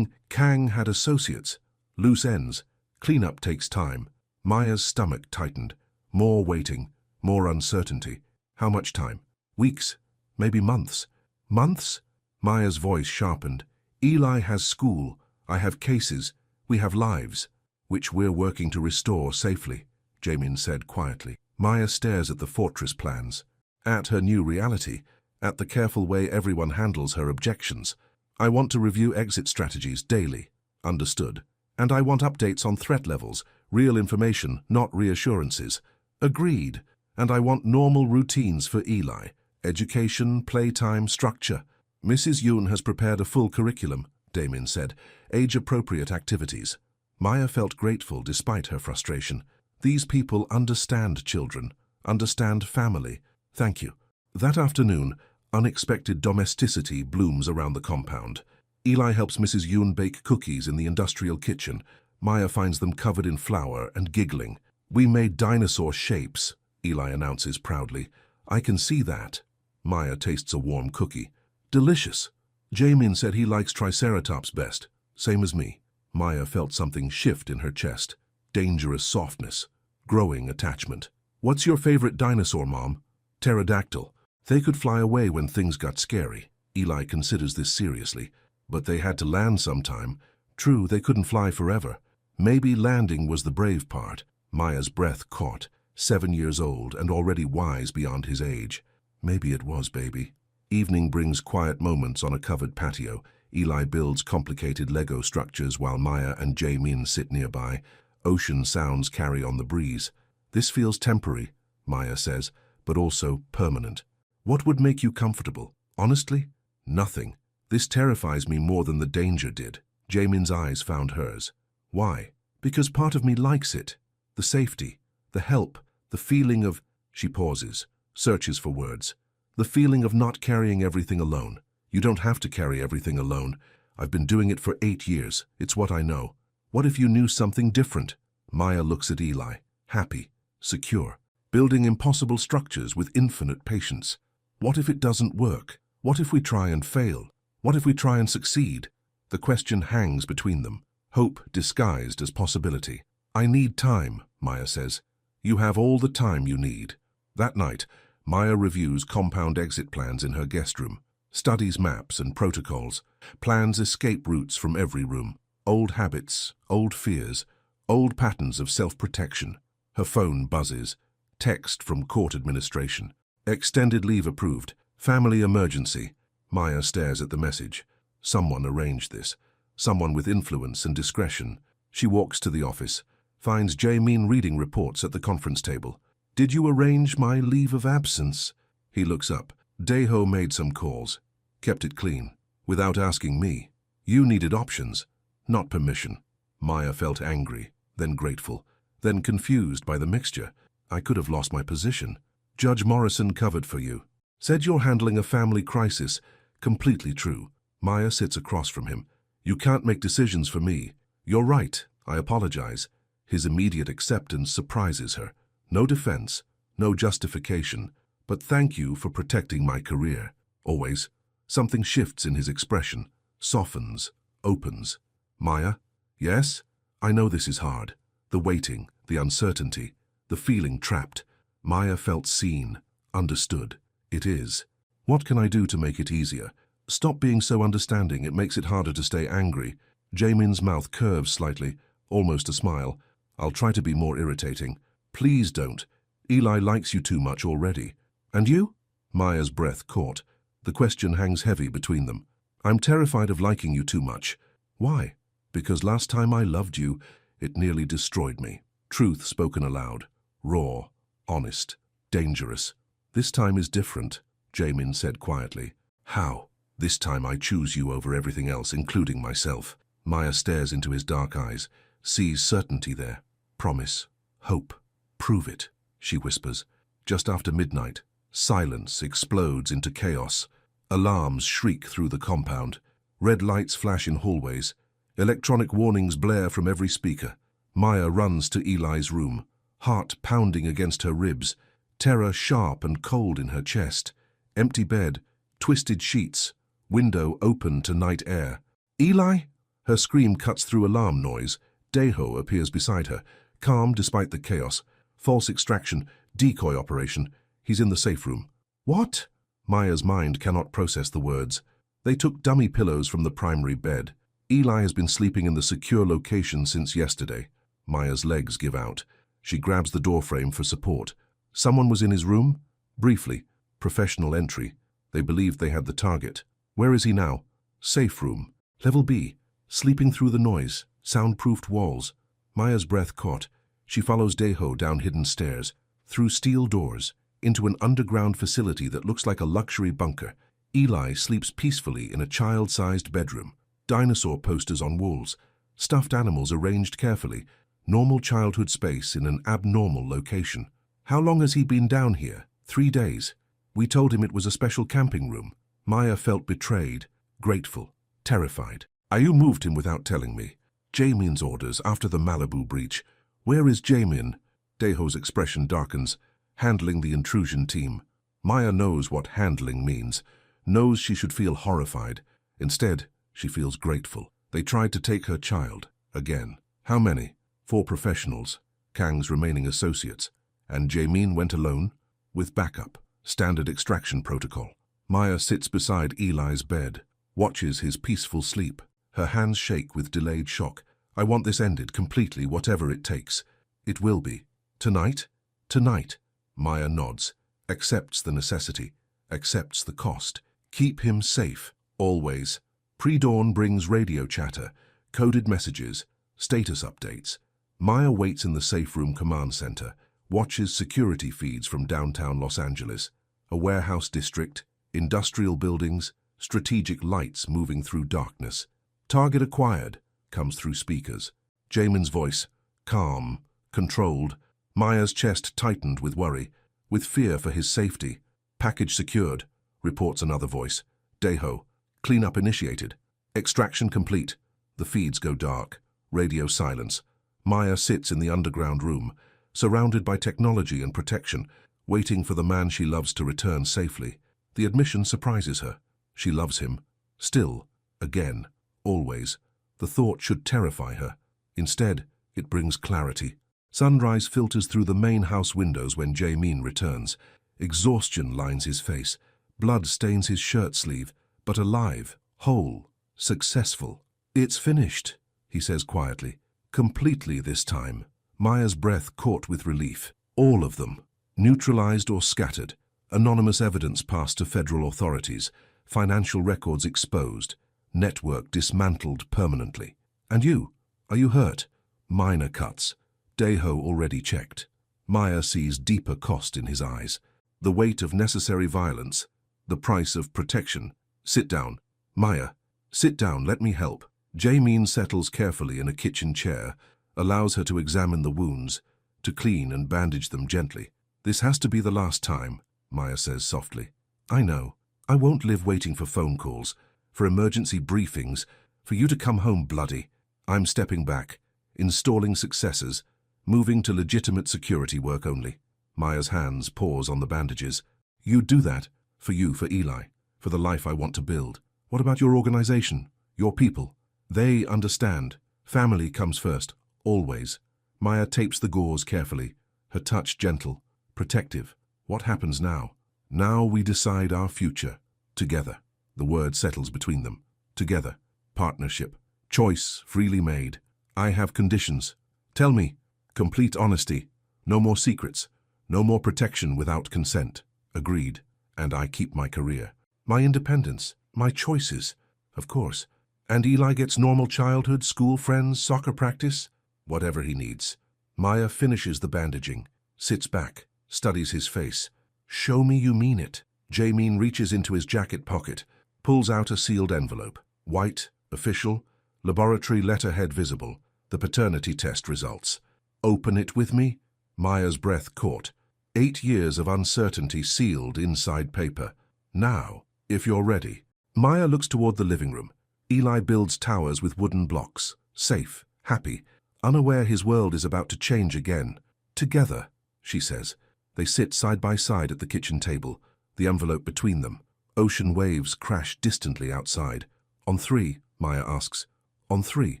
Kang had associates. Loose ends. Cleanup takes time. Maya's stomach tightened. More waiting. More uncertainty. How much time? Weeks. Maybe months. Months? Maya's voice sharpened. Eli has school. I have cases. We have lives. Which we're working to restore safely, Jae-min said quietly. Maya stares at the fortress plans. At her new reality. At the careful way everyone handles her objections. I want to review exit strategies daily. Understood. And I want updates on threat levels. Real information, not reassurances. Agreed. And I want normal routines for Eli. Education, playtime, structure. Mrs. Yoon has prepared a full curriculum, Jae-min said. Age-appropriate activities. Maya felt grateful despite her frustration. These people understand children, understand family. Thank you. That afternoon, unexpected domesticity blooms around the compound. Eli helps Mrs. Yoon bake cookies in the industrial kitchen. Maya finds them covered in flour and giggling. We made dinosaur shapes, Eli announces proudly. I can see that. Maya tastes a warm cookie. Delicious. Jae-min said he likes Triceratops best. Same as me. Maya felt something shift in her chest. Dangerous softness. Growing attachment. What's your favorite dinosaur, Mom? Pterodactyl. They could fly away when things got scary. Eli considers this seriously. But they had to land sometime. True, they couldn't fly forever. Maybe landing was the brave part. Maya's breath caught. 7 years old and already wise beyond his age. Maybe it was, baby. Evening brings quiet moments on a covered patio. Eli builds complicated Lego structures while Maya and Jae-min sit nearby. Ocean sounds carry on the breeze. This feels temporary, Maya says, but also permanent. What would make you comfortable? Honestly, nothing. This terrifies me more than the danger did. Jae-min's eyes found hers. Why? Because part of me likes it. The safety, the help, the feeling of... She pauses, searches for words. The feeling of not carrying everything alone. You don't have to carry everything alone. I've been doing it for 8 years. It's what I know. What if you knew something different? Maya looks at Eli, happy, secure, building impossible structures with infinite patience. What if it doesn't work? What if we try and fail? What if we try and succeed? The question hangs between them, hope disguised as possibility. I need time, Maya says. You have all the time you need. That night, Maya reviews compound exit plans in her guest room, studies maps and protocols, plans escape routes from every room, old habits, old fears, old patterns of self-protection. Her phone buzzes. Text from court administration. Extended leave approved. Family emergency. Maya stares at the message. Someone arranged this. Someone with influence and discretion. She walks to the office, finds Jae-min reading reports at the conference table. Did you arrange my leave of absence? He looks up. Daeho made some calls. Kept it clean. Without asking me. You needed options, not permission. Maya felt angry, then grateful, then confused by the mixture. I could have lost my position. Judge Morrison covered for you. Said you're handling a family crisis. Completely true. Maya sits across from him. You can't make decisions for me. You're right. I apologize. His immediate acceptance surprises her. No defense, no justification, but thank you for protecting my career. Always. Something shifts in his expression, softens, opens. Maya? Yes? I know this is hard. The waiting, the uncertainty, the feeling trapped. Maya felt seen, understood. It is. What can I do to make it easier? Stop being so understanding, it makes it harder to stay angry. Jae-min's mouth curves slightly, almost a smile. I'll try to be more irritating. Please don't. Eli likes you too much already. And you? Maya's breath caught. The question hangs heavy between them. I'm terrified of liking you too much. Why? Because last time I loved you, it nearly destroyed me. Truth spoken aloud. Raw. Honest. Dangerous. This time is different, Jaemin said quietly. How? This time I choose you over everything else, including myself. Maya stares into his dark eyes, sees certainty there. Promise. Hope. Prove it, she whispers. Just after midnight, silence explodes into chaos. Alarms shriek through the compound. Red lights flash in hallways. Electronic warnings blare from every speaker. Maya runs to Eli's room, heart pounding against her ribs, terror sharp and cold in her chest. Empty bed, twisted sheets, window open to night air. Eli? Her scream cuts through alarm noise. Daeho appears beside her, calm despite the chaos. False extraction, decoy operation. He's in the safe room. What? Maya's mind cannot process the words. They took dummy pillows from the primary bed. Eli has been sleeping in the secure location since yesterday. Maya's legs give out. She grabs the doorframe for support. Someone was in his room? Briefly. Professional entry. They believed they had the target. Where is he now? Safe room. Level B. Sleeping through the noise. Soundproofed walls. Maya's breath caught. She follows Daeho down hidden stairs, through steel doors, into an underground facility that looks like a luxury bunker. Eli sleeps peacefully in a child-sized bedroom. Dinosaur posters on walls. Stuffed animals arranged carefully. Normal childhood space in an abnormal location. How long has he been down here? 3 days. We told him it was a special camping room. Maya felt betrayed, grateful, terrified. You moved him without telling me. Jaemin's orders after the Malibu breach. Where is Jaemin? Daeho's expression darkens. Handling the intrusion team. Maya knows what handling means. Knows she should feel horrified. Instead, she feels grateful. They tried to take her child. Again. How many? 4 professionals. Kang's remaining associates. And Jaemin went alone? With backup. Standard extraction protocol. Maya sits beside Eli's bed. Watches his peaceful sleep. Her hands shake with delayed shock. I want this ended completely, whatever it takes. It will be. Tonight? Tonight. Maya nods. Accepts the necessity. Accepts the cost. Keep him safe. Always. Pre-dawn brings radio chatter, coded messages, status updates. Maya waits in the safe room command center, watches security feeds from downtown Los Angeles, a warehouse district, industrial buildings, strategic lights moving through darkness. Target acquired, comes through speakers. Jaemin's voice, calm, controlled. Maya's chest tightened with worry, with fear for his safety. Package secured, reports another voice. Daeho, cleanup initiated. Extraction complete. The feeds go dark. Radio silence. Maya sits in the underground room, surrounded by technology and protection, waiting for the man she loves to return safely. The admission surprises her. She loves him. Still. Again. Always. The thought should terrify her. Instead, it brings clarity. Sunrise filters through the main house windows when Jaemin returns. Exhaustion lines his face. Blood stains his shirt sleeve. But alive, whole, successful. It's finished, he says quietly. Completely this time. Maya's breath caught with relief. All of them. Neutralized or scattered. Anonymous evidence passed to federal authorities. Financial records exposed. Network dismantled permanently. And you? Are you hurt? Minor cuts. Daeho already checked. Maya sees deeper cost in his eyes. The weight of necessary violence. The price of protection. Sit down. Maya, sit down, let me help. Jaemin settles carefully in a kitchen chair, allows her to examine the wounds, to clean and bandage them gently. This has to be the last time, Maya says softly. I know. I won't live waiting for phone calls, for emergency briefings, for you to come home bloody. I'm stepping back, installing successors, moving to legitimate security work only. Maya's hands pause on the bandages. You do that, for you, for Eli, for the life I want to build. What about your organization, your people? They understand. Family comes first, always. Maya tapes the gauze carefully, her touch gentle, protective. What happens now? Now we decide our future. Together. The word settles between them. Together. Partnership. Choice freely made. I have conditions. Tell me. Complete honesty. No more secrets. No more protection without consent. Agreed. And I keep my career. My independence. My choices. Of course. And Eli gets normal childhood, school friends, soccer practice, whatever he needs. Maya finishes the bandaging, sits back, studies his face. Show me you mean it. Jamin reaches into his jacket pocket, pulls out a sealed envelope. White, official, laboratory letterhead visible, the paternity test results. Open it with me? Maya's breath caught. 8 years of uncertainty sealed inside paper. Now, if you're ready. Maya looks toward the living room. Eli builds towers with wooden blocks, safe, happy, unaware his world is about to change again. Together, she says. They sit side by side at the kitchen table, the envelope between them. Ocean waves crash distantly outside. On 3, Maya asks. On 3.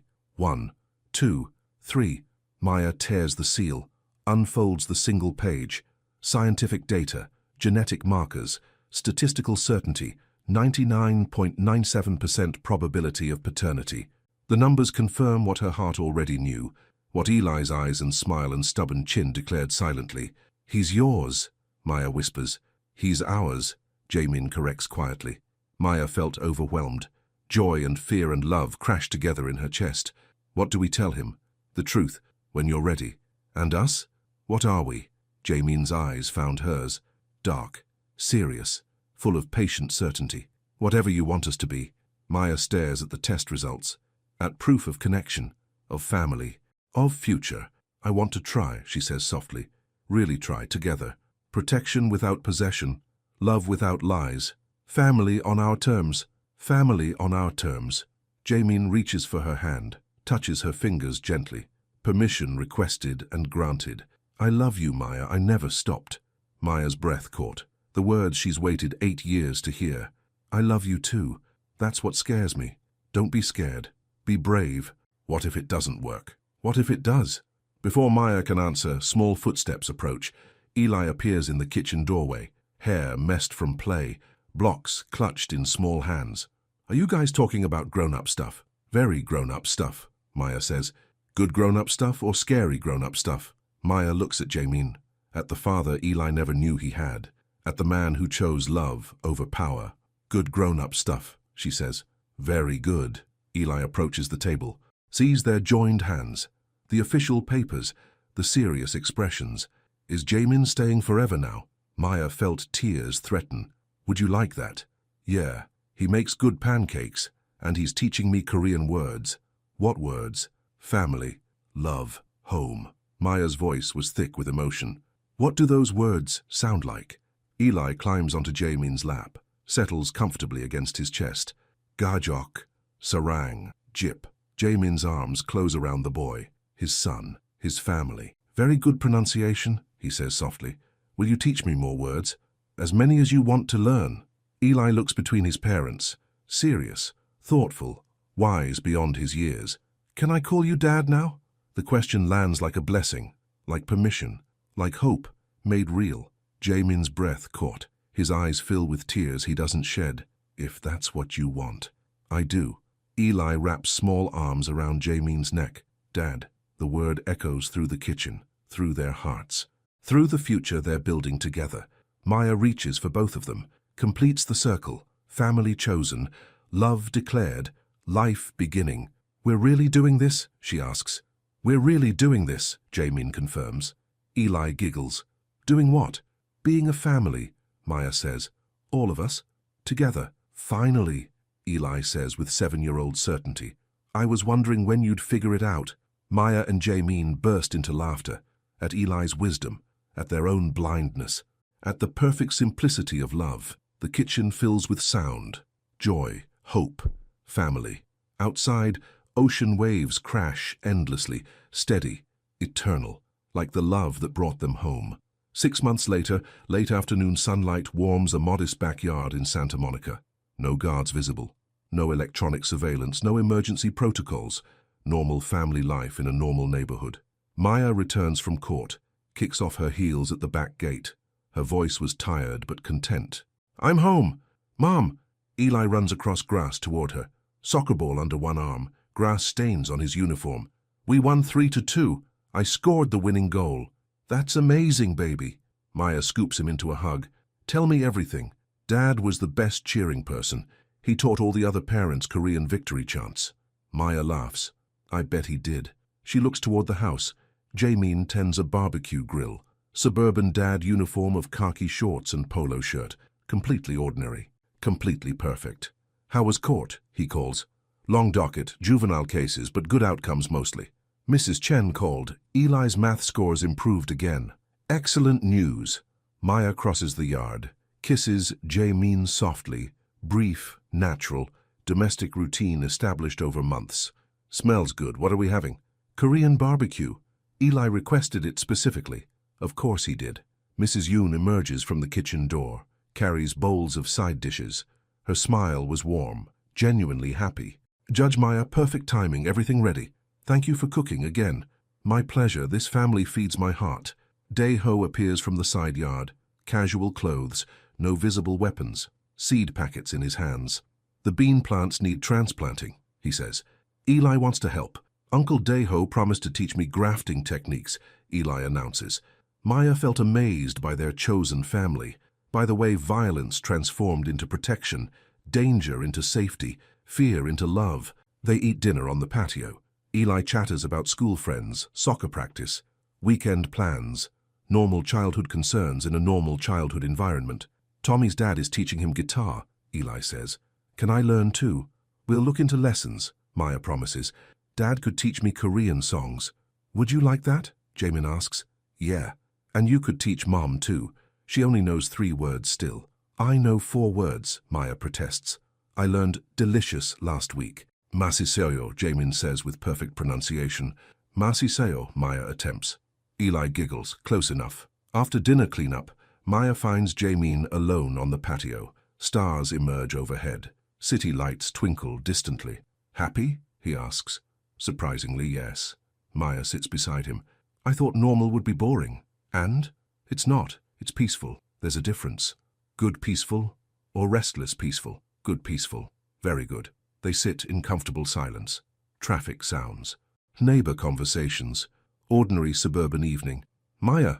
1, 2, 3. Maya tears the seal, unfolds the single page. Scientific data, genetic markers, statistical certainty, 99.97% probability of paternity. The numbers confirm what her heart already knew, what Eli's eyes and smile and stubborn chin declared silently. He's yours, Maya whispers. He's ours, Jamin corrects quietly. Maya felt overwhelmed. Joy and fear and love crashed together in her chest. What do we tell him? The truth, when you're ready. And us? What are we? Jamin's eyes found hers. Dark, serious, full of patient certainty. Whatever you want us to be. Maya stares at the test results, at proof of connection, of family, of future. I want to try, she says softly. Really try, together. Protection without possession. Love without lies. Family on our terms. Family on our terms. Jamin reaches for her hand, touches her fingers gently. Permission requested and granted. I love you, Maya. I never stopped. Maya's breath caught. The words she's waited 8 years to hear. I love you too. That's what scares me. Don't be scared. Be brave. What if it doesn't work? What if it does? Before Maya can answer, small footsteps approach. Eli appears in the kitchen doorway, hair messed from play, blocks clutched in small hands. Are you guys talking about grown-up stuff? Very grown-up stuff, Maya says. Good grown-up stuff or scary grown-up stuff? Maya looks at Jamin, at the father Eli never knew he had, at the man who chose love over power. Good grown-up stuff, she says. Very good. Eli approaches the table, sees their joined hands, the official papers, the serious expressions. Is Jamin staying forever now? Maya felt tears threaten. Would you like that? Yeah. He makes good pancakes, and he's teaching me Korean words. What words? Family, love, home. Maya's voice was thick with emotion. What do those words sound like? Eli climbs onto Jamin's lap, settles comfortably against his chest. Gajok, sarang, jip. Jamin's arms close around the boy, his son, his family. Very good pronunciation, he says softly. Will you teach me more words? As many as you want to learn. Eli looks between his parents, serious, thoughtful, wise beyond his years. Can I call you Dad now? The question lands like a blessing, like permission, like hope, made real. Jamin's breath caught, his eyes fill with tears he doesn't shed. If that's what you want. I do. Eli wraps small arms around Jamin's neck. Dad. The word echoes through the kitchen, through their hearts. Through the future they're building together. Maya reaches for both of them, completes the circle, family chosen, love declared, life beginning. We're really doing this? She asks. We're really doing this, Jamin confirms. Eli giggles. Doing what? Being a family, Maya says. All of us? Together. Finally, Eli says with 7-year-old certainty. I was wondering when you'd figure it out. Maya and Jamin burst into laughter, at Eli's wisdom, at their own blindness, at the perfect simplicity of love. The kitchen fills with sound, joy, hope, family. Outside, ocean waves crash endlessly, steady, eternal, like the love that brought them home. 6 months later, late afternoon sunlight warms a modest backyard in Santa Monica. No guards visible, no electronic surveillance, no emergency protocols. Normal family life in a normal neighborhood. Maya returns from court, kicks off her heels at the back gate. Her voice was tired but content. I'm home. Mom. Eli runs across grass toward her. Soccer ball under one arm, grass stains on his uniform. We won 3-2. I scored the winning goal. That's amazing, baby. Maya scoops him into a hug. Tell me everything. Dad was the best cheering person. He taught all the other parents Korean victory chants. Maya laughs. I bet he did. She looks toward the house. Jae-min tends a barbecue grill. Suburban dad uniform of khaki shorts and polo shirt. Completely ordinary. Completely perfect. How was court? He calls. Long docket, juvenile cases, but good outcomes mostly. Mrs. Chen called. Eli's math scores improved again. Excellent news. Maya crosses the yard. Kisses Jae-min softly. Brief, natural, domestic routine established over months. Smells good. What are we having? Korean barbecue. Eli requested it specifically. Of course he did. Mrs. Yoon emerges from the kitchen door, carries bowls of side dishes. Her smile was warm, genuinely happy. Judge Maya, perfect timing, everything ready. Thank you for cooking again. My pleasure, this family feeds my heart. Dae-ho appears from the side yard. Casual clothes, no visible weapons. Seed packets in his hands. The bean plants need transplanting, he says. Eli wants to help. Uncle Dae-ho promised to teach me grafting techniques, Eli announces. Maya felt amazed by their chosen family, by the way violence transformed into protection, danger into safety, fear into love. They eat dinner on the patio. Eli chatters about school friends, soccer practice, weekend plans, normal childhood concerns in a normal childhood environment. Tommy's dad is teaching him guitar, Eli says. Can I learn too? We'll look into lessons, Maya promises. Dad could teach me Korean songs. Would you like that? Jae-min asks. Yeah. And you could teach Mom too. She only knows 3 words still. I know 4 words, Maya protests. I learned delicious last week. Masiseo, Jae-min says with perfect pronunciation. Masiseo, Maya attempts. Eli giggles, close enough. After dinner cleanup, Maya finds Jae-min alone on the patio. Stars emerge overhead. City lights twinkle distantly. Happy? He asks. Surprisingly, yes. Maya sits beside him. I thought normal would be boring. And? It's not. It's peaceful. There's a difference. Good peaceful or restless peaceful? Good peaceful. Very good. They sit in comfortable silence. Traffic sounds. Neighbor conversations. Ordinary suburban evening. Maya.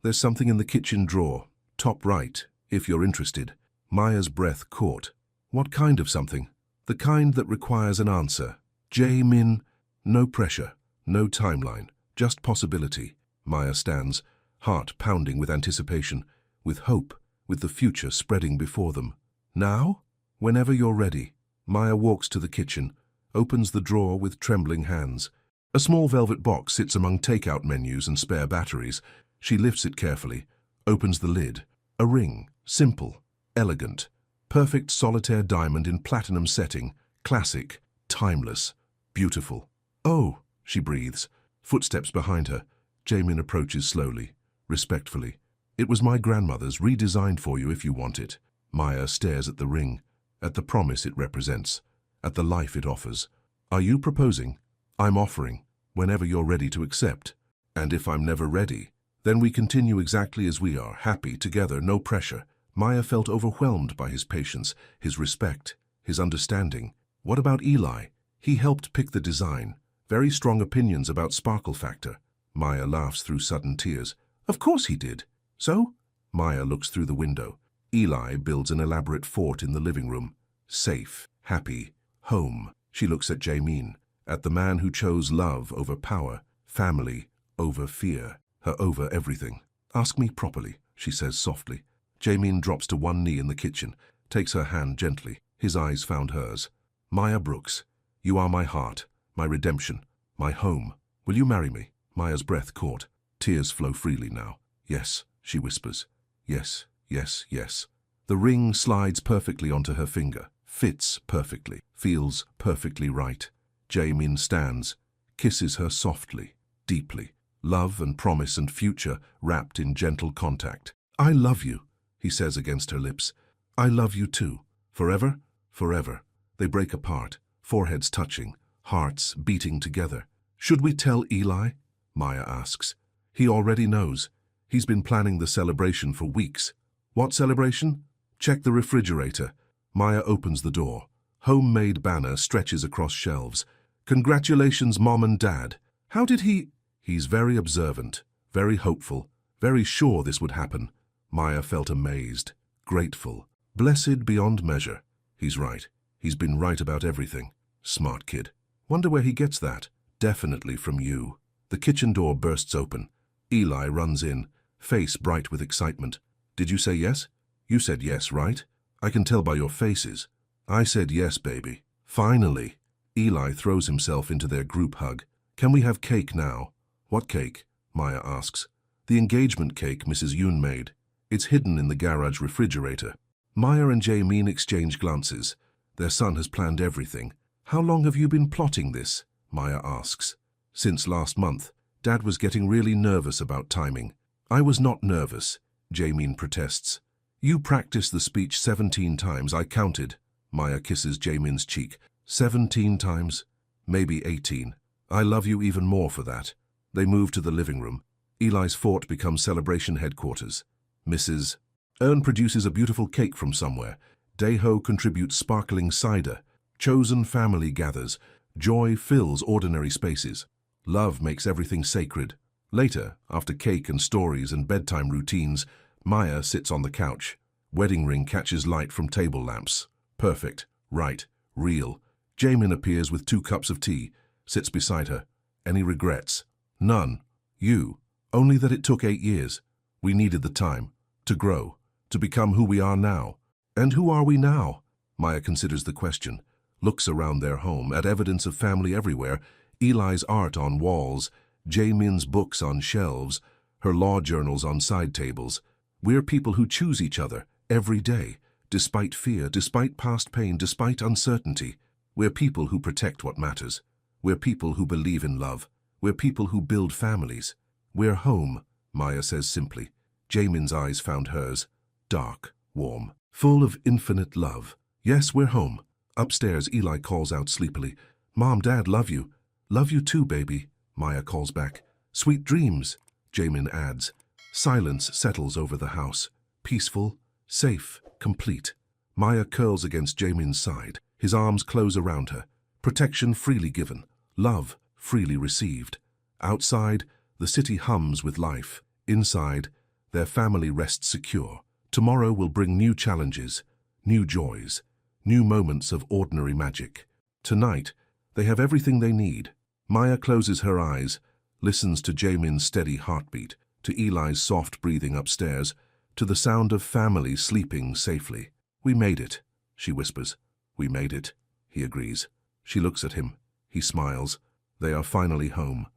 There's something in the kitchen drawer. Top right, if you're interested. Maya's breath caught. What kind of something? The kind that requires an answer. Jae-min. No pressure. No timeline. Just possibility. Maya stands, heart pounding with anticipation, with hope, with the future spreading before them. Now? Whenever you're ready. Maya walks to the kitchen, opens the drawer with trembling hands. A small velvet box sits among takeout menus and spare batteries. She lifts it carefully, opens the lid. A ring, simple, elegant, perfect solitaire diamond in platinum setting, classic, timeless, beautiful. Oh, she breathes. Footsteps behind her. Jae-min approaches slowly, respectfully. It was my grandmother's, redesigned for you if you want it. Maya stares at the ring, at the promise it represents, at the life it offers. Are you proposing? I'm offering, whenever you're ready to accept. And if I'm never ready, then we continue exactly as we are, happy, together, no pressure. Maya felt overwhelmed by his patience, his respect, his understanding. What about Eli? He helped pick the design. Very strong opinions about sparkle factor. Maya laughs through sudden tears. Of course he did. So? Maya looks through the window. Eli builds an elaborate fort in the living room. Safe, happy, home. She looks at Jae-min, at the man who chose love over power, family over fear, her over everything. Ask me properly, she says softly. Jae-min drops to one knee in the kitchen, takes her hand gently. His eyes found hers. Maya Brooks, you are my heart, my redemption, my home. Will you marry me? Maya's breath caught. Tears flow freely now. Yes, she whispers. Yes, yes, yes. The ring slides perfectly onto her finger, fits perfectly, feels perfectly right. Jae-min stands, kisses her softly, deeply. Love and promise and future wrapped in gentle contact. I love you, he says against her lips. I love you too. Forever? Forever. They break apart, foreheads touching, hearts beating together. Should we tell Eli? Maya asks. He already knows. He's been planning the celebration for weeks. What celebration? Check the refrigerator. Maya opens the door. Homemade banner stretches across shelves. Congratulations, Mom and Dad. How did he? He's very observant, very hopeful, very sure this would happen. Maya felt amazed, grateful, blessed beyond measure. He's right. He's been right about everything. Smart kid. Wonder where he gets that. Definitely from you. The kitchen door bursts open. Eli runs in, face bright with excitement. Did you say yes? You said yes, right? I can tell by your faces. I said yes, baby. Finally. Eli throws himself into their group hug. Can we have cake now? What cake? Maya asks. The engagement cake Mrs. Yoon made. It's hidden in the garage refrigerator. Maya and Jae-min exchange glances. Their son has planned everything. How long have you been plotting this? Maya asks. Since last month. Dad was getting really nervous about timing. I was not nervous, Jae-min protests. You practiced the speech 17 times, I counted. Maya kisses Jae-min's cheek. 17 times? Maybe 18. I love you even more for that. They move to the living room. Eli's fort becomes celebration headquarters. Mrs. Earn produces a beautiful cake from somewhere. Dae-ho contributes sparkling cider. Chosen family gathers. Joy fills ordinary spaces. Love makes everything sacred. Later, after cake and stories and bedtime routines, Maya sits on the couch. Wedding ring catches light from table lamps. Perfect. Right. Real. Jae-min appears with 2 cups of tea, sits beside her. Any regrets? None. You. Only that it took 8 years. We needed the time. To grow. To become who we are now. And who are we now? Maya considers the question. Looks around their home, at evidence of family everywhere. Eli's art on walls. Jae-min's books on shelves. Her law journals on side tables. We're people who choose each other. Every day. Despite fear, despite past pain, despite uncertainty. We're people who protect what matters. We're people who believe in love. We're people who build families. We're home, Maya says simply. Jae-min's eyes found hers. Dark, warm, full of infinite love. Yes, we're home. Upstairs, Eli calls out sleepily. Mom, Dad, love you. Love you too, baby, Maya calls back. Sweet dreams, Jae-min adds. Silence settles over the house. Peaceful, safe, complete. Maya curls against Jae-min's side. His arms close around her. Protection freely given. Love freely received. Outside, the city hums with life. Inside, their family rests secure. Tomorrow will bring new challenges, new joys, new moments of ordinary magic. Tonight, they have everything they need. Maya closes her eyes, listens to Jae-min's steady heartbeat, to Eli's soft breathing upstairs, to the sound of family sleeping safely. We made it, she whispers. We made it, he agrees. She looks at him. He smiles. They are finally home.